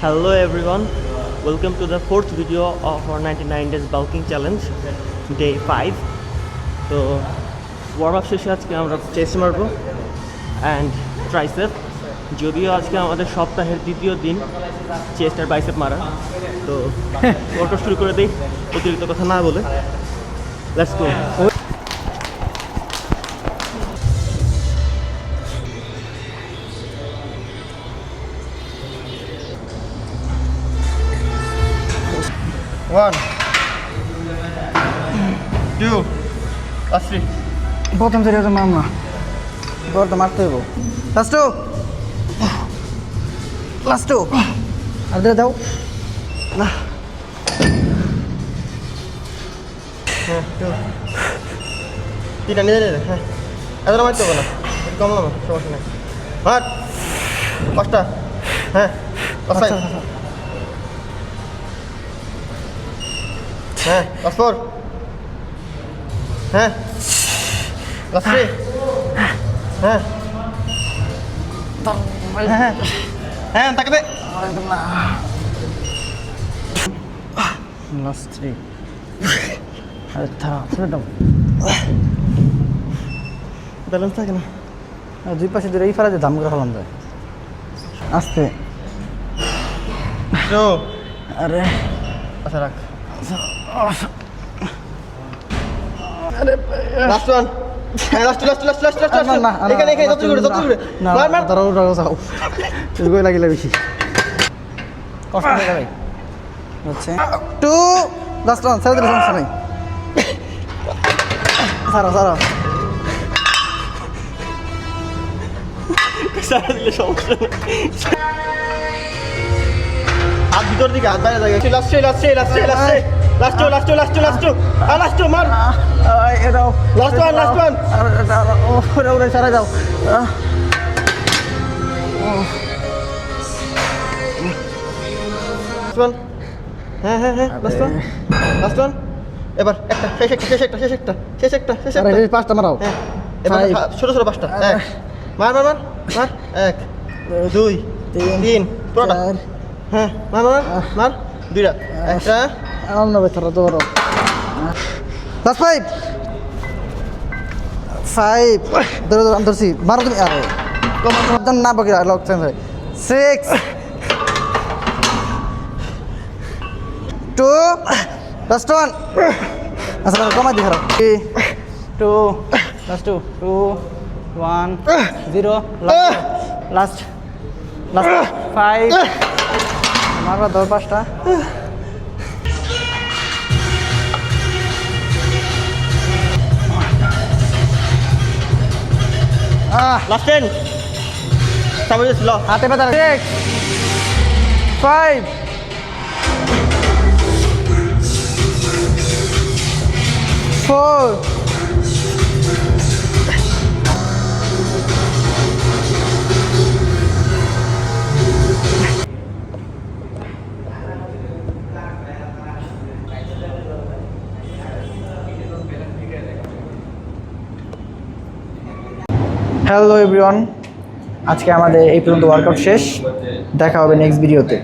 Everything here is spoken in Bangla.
Hello everyone, welcome to the fourth video of our 99 days bulking challenge, day 5. So warm up শেষে আজকে আমরা চেস্ট মারবো অ্যান্ড ট্রাইসেপ। যদিও আজকে আমাদের সপ্তাহের দ্বিতীয় দিন চেস্ট আর বাইসেপ মারা, তো ওয়ার্কআউট শুরু করে দিই অতিরিক্ত কথা না বলে। Let's go. One, two, last three. প্রথম সেটা তো মামলা পর তো মারতে হইব। লাস্ট টু আর দিয়ে দাও না। হ্যাঁ, তিনটা নিয়ে নিলে। হ্যাঁ, এতটা মারতে হবে না, কম না, সমস্যা নেই। মার পাঁচটা। হ্যাঁ, পাঁচটাই। হ্যাঁ, লাস্ট ফোর। হ্যাঁ, লাস্ট থ্রি। হ্যাঁ হ্যাঁ হ্যাঁ, তাকে দে। Last three. আরে থাম, ছেড়ে দাও। ব্যালেন্স থাকে না। দুই পাশে ধরে এই ফেলা দিয়ে দাম করে ফেলাম যায় আস্তে। আরে আচ্ছা রাখ। Last one. হ্যাঁ, লাস্ট এখানে যত ঘুরে মার মার। ধরো যাও, এগুলো লাগিলে বেশি কষ্ট হয়ে যাবে। হচ্ছে টু লাস্ট ওয়ান, ছেড়ে দিলে সমস্যা নাই। সারা সারা দিলে সমস্যা নেই। হাত ভিতর দিকে, হাত বাইরে থাকে। লাস্ট মার। এটাও লাস্ট ওয়ান। ওরে সারা যাও। হ্যাঁ, লাস্ট ওয়ান। এবার একটা, শেষ একটা। পাঁচটা মারাও। হ্যাঁ, এবার ছোট পাঁচটা। এক, মার। এক, দুই, তিন, পুরোটা। হ্যাঁ, মার। দুইটা, একটা। অন্য ব্যথাটা তো বড়। লাস্ট ফাইভ ধরছি। মারো তুমি। আরে কম না বাকি লক চেঞ্জ হয়। 6 2 লাস্ট ওয়ান। আচ্ছা কমাই দি খারাপ। 2 লাস্ট 2 1 0 লাস্ট 5 মারবা 10-5টা। লাস্ট 10 সামনে ছিল হাতে ব্যথা। 6 5 4 হ্যালো এভরিওয়ান, আজকে আমাদের এই পর্যন্ত ওয়ার্কআউট শেষ। দেখা হবে নেক্সট ভিডিওতে।